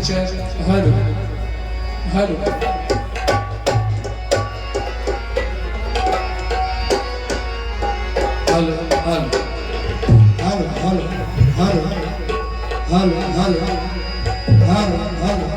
Check hello hello hello hello hello hello hello hello hello hello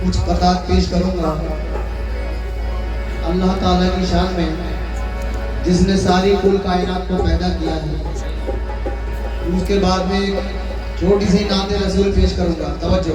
कुछ कतार पेश करूंगा अल्लाह ताला की शान में, जिसने सारी कुल कायनात को पैदा किया है। उसके बाद में छोटी सी नाते रसूल पेश करूंगा। तवज्जो।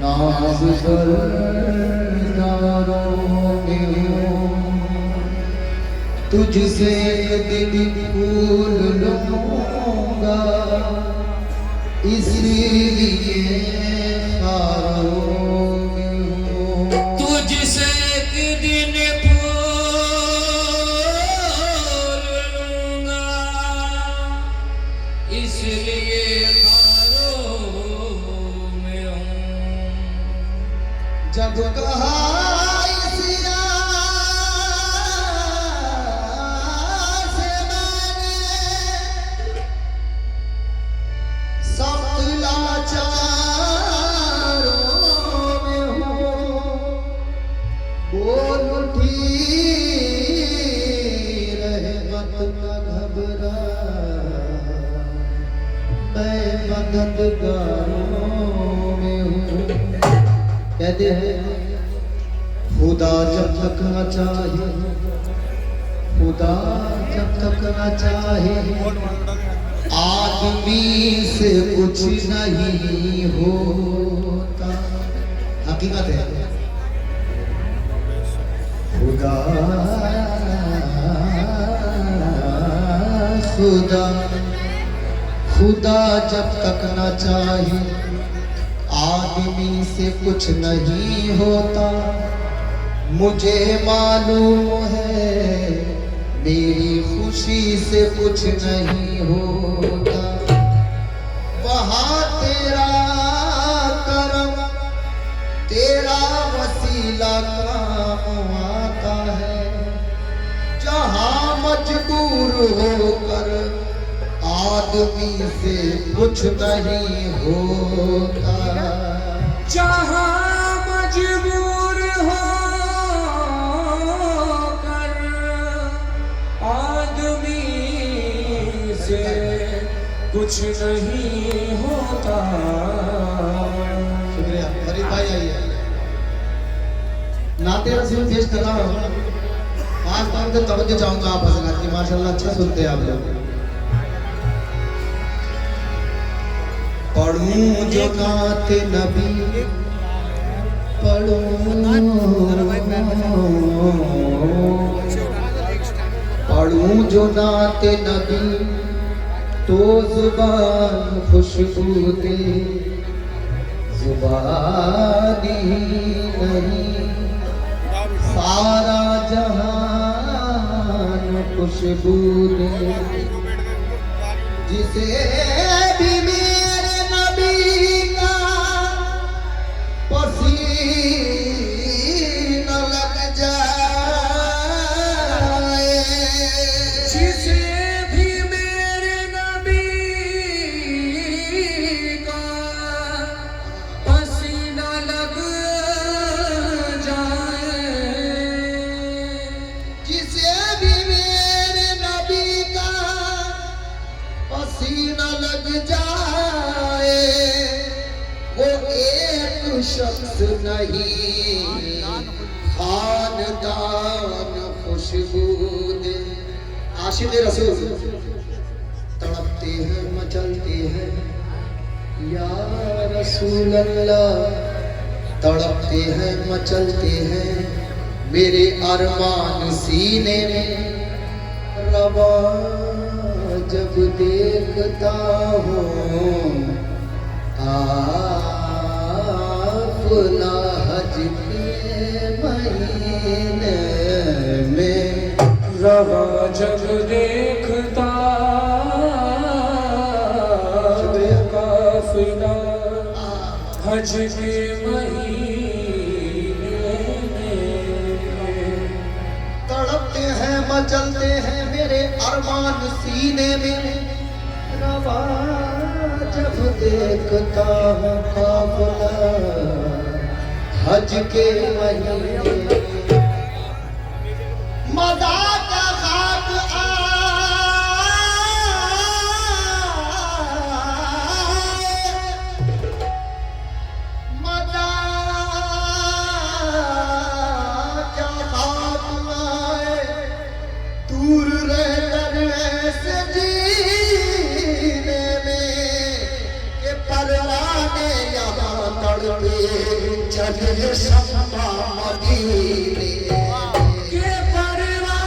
नाज बरदारों तुझसे दिल फूल लूंगा इसलिए खारों में हूँ तुझसे एक दिन फूल लूंगा इसलिए खारों में हूँ जब कहा मददगारों में हूँ कहते हैं खुदा जब तक न चाहे खुदा जब तक न चाहे आदमी से कुछ नहीं होता हकीकत है खुदा खुदा खुदा जब तक न चाहे आदमी से कुछ नहीं होता मुझे मालूम है मेरी खुशी से कुछ नहीं होता वहाँ तेरा करम तेरा वसीला काम आता है जहाँ मजबूर होकर आदमी से कुछ नहीं होता जहाँ मजबूर होकर आदमी से कुछ नहीं होता। शुक्रिया फरीद भाई आइए नाते रसूल पेश कर रहा हूँ 5 बार से तवज्जो चाहूंगा आप हजरात की माशाल्लाह अच्छा सुनते हैं आप लोग पढ़ूं जो नात नबी पढ़ूं जो नात नबी तो जुबान खुशबू दे जुबानी नहीं सारा जहान खुशबू दे जिसे भी मेरे नबी का पसीना लग जाए जिसे भी मेरे नबी का पसीना लग जाए जिसे भी मेरे नबी का पसीना लग जाए वो एक शख्स नहीं खानदान खुशबू दे आशिक़ रसूल तड़पते हैं मचलते हैं या रसूल अल्लाह तड़पते हैं मचलते हैं मेरे अरमान सीने में रवा जब देखता हूँ अपना हज के महीने में रवा जब देखता काफिला हज के महीने में तड़पते हैं मचलते हैं मेरे अरमान सीने में रवा जब देखता हूँ काफिला हज के महीने मज़ा का खाक मज़ा क्या खाक आए दूर रहकर ऐसे जीने में के परवाने यहाँ तड़पे चले सपना मदीने के परवाने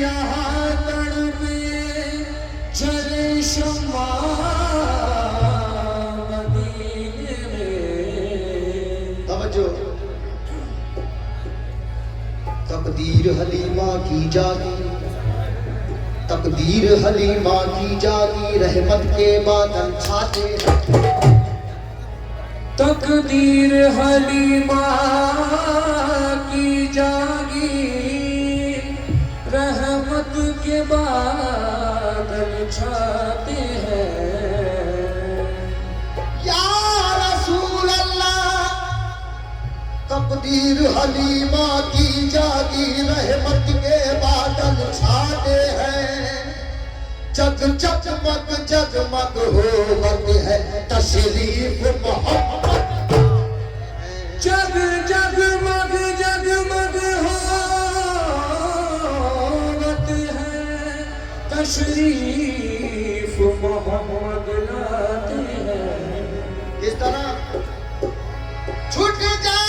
यहाँ तड़पे चले शम्मा मदीने में। तवज्जो तकदीर हलीमा की जागी तकदीर हलीमा की जागी रहमत के बादल छाते तकदीर हलीमा की जागी रहमत के बादल छाते हैं। या रसूल अल्लाह तकदीर हलीमा की जागी रहमत के बादल छाते हैं जग जगमग जगमग होवत है तशरीफ मोहम्मद जग जगमग जगमग होवत है तशरीफ मोहम्मद लाते हैं। इस तरह छूट जा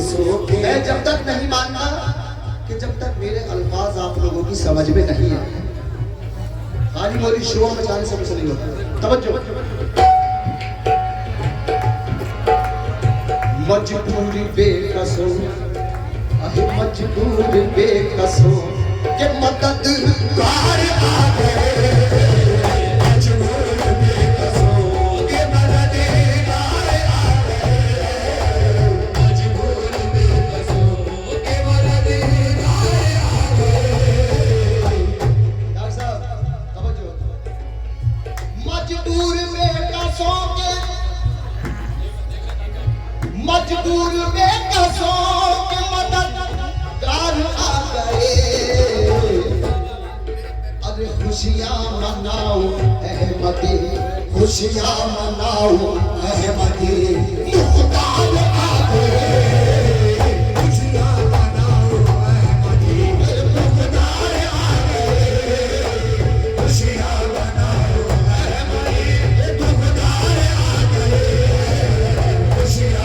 हंसोगे। मैं जब तक नहीं मानता कि जब तक मेरे अल्फाज आप लोगों की समझ में नहीं है। खाली मोरी शो मचाने से कुछ नहीं होता। तवज्जो। मजबूर बेकसो, अहे मजबूर बेकसो के मददगार आ गए। मजबूर बेकसो के मददगार आ गए। मजबूर बेकसो के मददगार आ गए। डॉक्टर साहब तवज्जो। मजबूर बेकसो के, मजबूर बेकसों के मददगार आ गए। अरे खुशियां मनाओ अहमदी, खुशियां मनाओ अहमदी, मुख्तार आ गए। खुशियां मनाओ अहमदी, मुख्तार आ गए। खुशियां मनाओ अहमदी, मुख्तार आ गए। खुशियां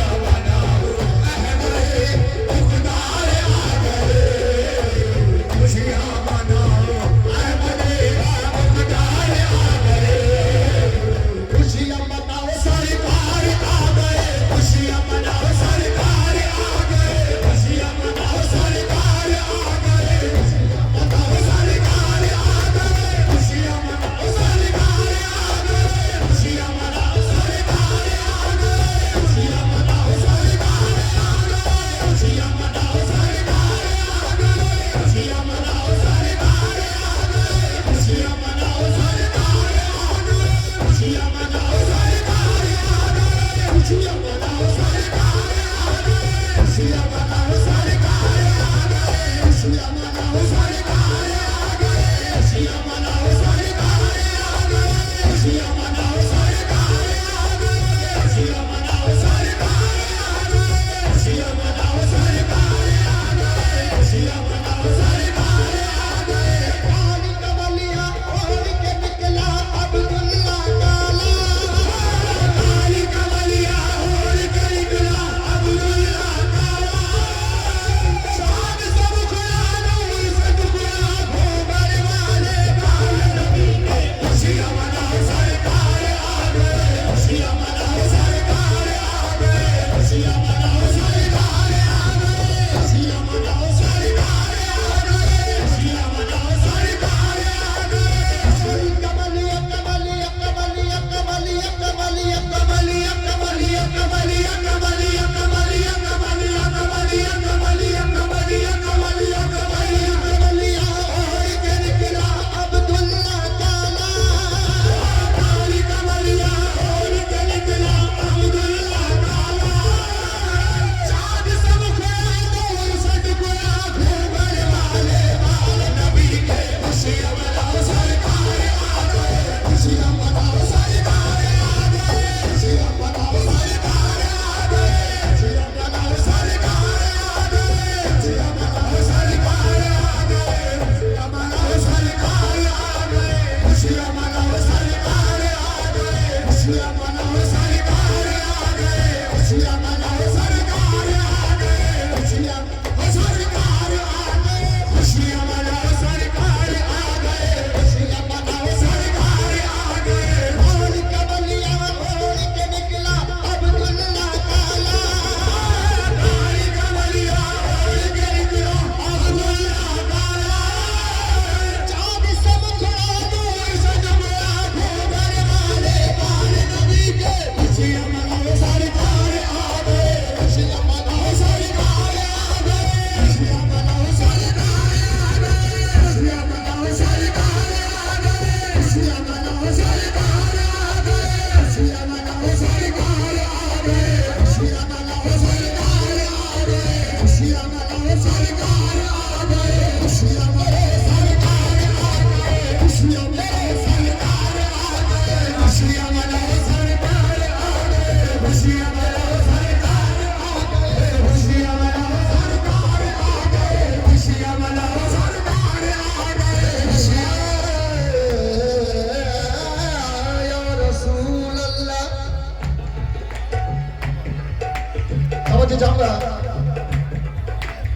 जाऊंगा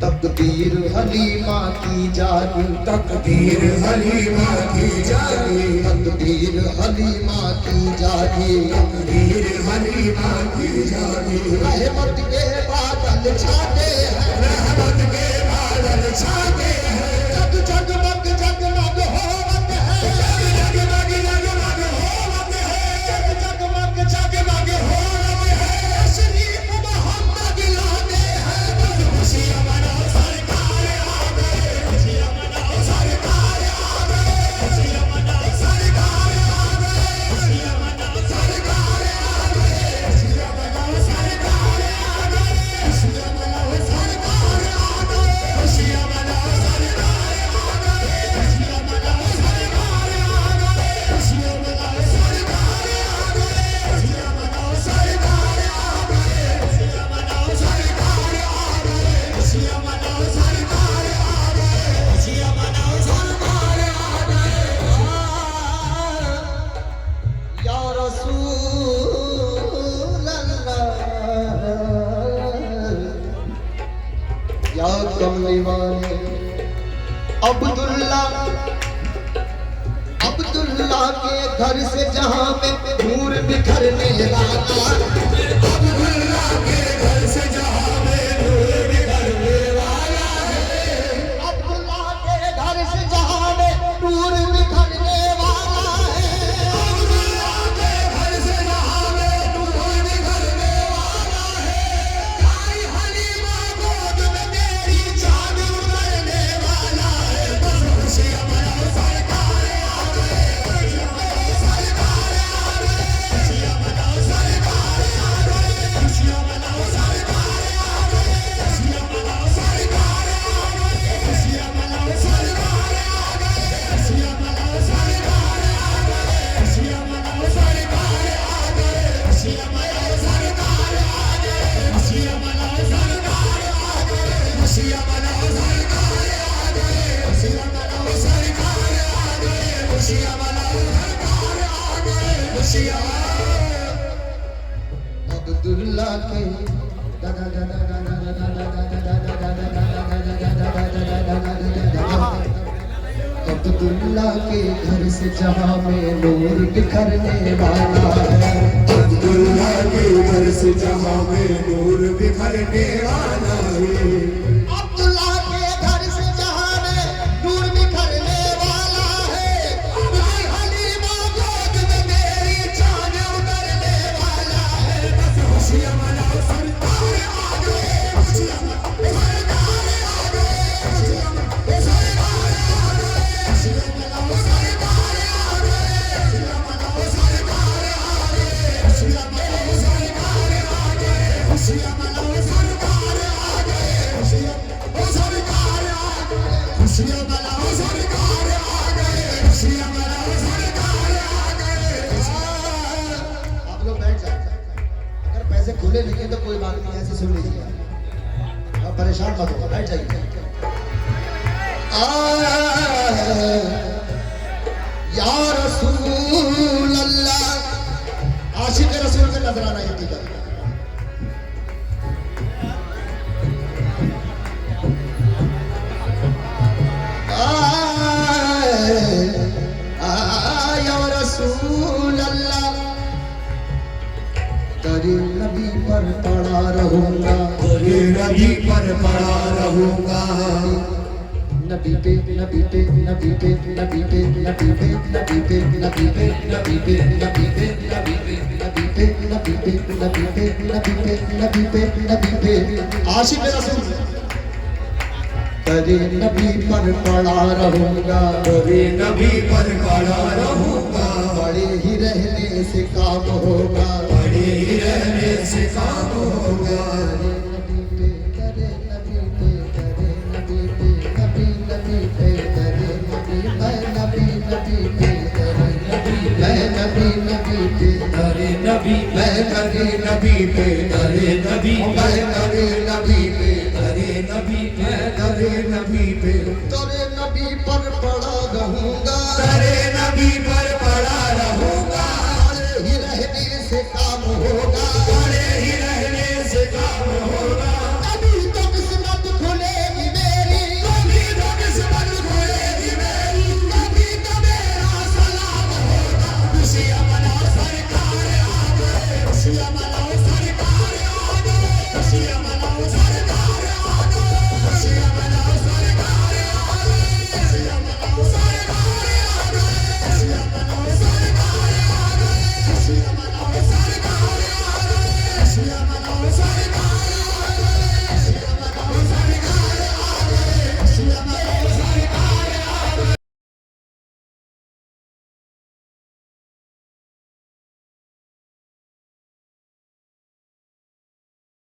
तकदीर हलीमा की जागी, तकदीर हलीमा की जागी, तकदीर हलीमा की जागी, तकदीर हलीमा की जागी। रहमत के बादल छाते हैं, रहमत के बादल छाते हैं, जग जगमग जगमग होवत है, जगमग जगमग होवत है, जगमग जगमग होवत है। तशरीफ मोहम्मद लाते हैं, बस खुशियाँ मनाओ सरकार आ गए, खुशियाँ मनाओ सरकार आ गए, खुशियाँ मनाओ सरकार आ गए, खुशियाँ मनाओ सरकार आ गए, खुशियाँ मनाओ सरकार आ गए, खुशियाँ मनाओ सरकार आ गए, खुशियाँ मनाओ सरकार आ गए, खुशियाँ मनाओ सरकार आ गए, खुशियाँ मनाओ सरकार आ गए, खुशियाँ मनाओ सरकार आ गए, खुशियाँ मनाओ सरकार आ गए, खुशियाँ मनाओ सरकार आ गए, खुशियाँ मनाओ सरकार आ गए। या रसूल अल्लाह, या कमली वाले अब्दुल्ला, अब्दुल्ला के घर से जहां में नूर बिखरने वाला, अब्दुल्ला के घर से जहां में नूर बिखरने वाला है, अब्दुल्ला के घर से जहां में नूर बिखरने वाला है। अब्दुल्ला के घर से जहां में नूर बिखरने वाला है, भाई हलीमा गोद में तेरी चांद उतरने वाला है, बस खुशियाँ मनाओ सरकार आ गए, खुशियाँ मनाओ सरकार आ गए, खुशियाँ मनाओ सरकार आ गए, खुशियाँ मनाओ सरकार आ गए, खुशियाँ मनाओ सरकार आ गए, खुशियाँ मनाओ सरकार आ गए, खुशियाँ मनाओ सरकार आ गए, खुशियाँ मनाओ सरकार आ गए, खुशियाँ मनाओ सरकार आ गए, खुशियाँ मनाओ सरकार आ गए, खुशियाँ मनाओ सरकार आ गए, खुशियाँ मनाओ सरकार आ गए, खुशियाँ मनाओ सरकार आ गए, खुशियाँ अब्दुल्ला के अब्दुल्ला के घर से जहां में नूर बिखरने वाला है, अब्दुल्ला के घर से जहां में नूर बिखरने वाला है, अब्दुल्ला के घर से जहां में नूर बिखरने वाला है। भाई हलीमा गोद में मेरी चांद उतरने वाला है, बस खुशियाँ मनाओ सरकार आ गए, खुशियाँ मनाओ सरकार आ गए, खुशियाँ मनाओ सरकार आ गए, खुशियाँ मनाओ सरकार आ गए, खुशियाँ मनाओ सरकार आ गए, खुशियाँ मनाओ सरकार आ गए, खुशियाँ मनाओ सरकार आ गए, खुशियाँ मनाओ सरकार आ गए, खुशियाँ मनाओ सरकार आ गए, खुशियाँ मनाओ सरकार आ गए। आप लोग बैठ जाए, अगर पैसे खुले नहीं है तो कोई बात नहीं, ऐसे सुन लीजिए, आप परेशान मत हो, बैठ जाइए। या रसूल अल्लाह, आशिक रसूल का नजराना ये कीजिए। या रसूल अल्लाह, तेरे नबी पर पड़ा रहूंगा, तेरे नबी पर पड़ा रहूंगा, नबी पे नबी पे नबी पे नबी पे नबी पे नबी पे नबी पे नबी पे नबी पे नबी पे नबी पे नबी पे नबी पे नबी पे नबी पे नबी पे आशिक रसूल, तेरे नबी पर पड़ा रहूंगा, तेरे नबी पर पड़ा रहूंगा, बड़े ही रहने से काम होगा, बड़े ही रहने से काम होगा, नबी मैं करे नबी पे, करे नबी मैं करे नबी पे, करे नबी मैं करे नबी पे, तेरे नबी पर पड़ा रहूंगा, करे नबी पर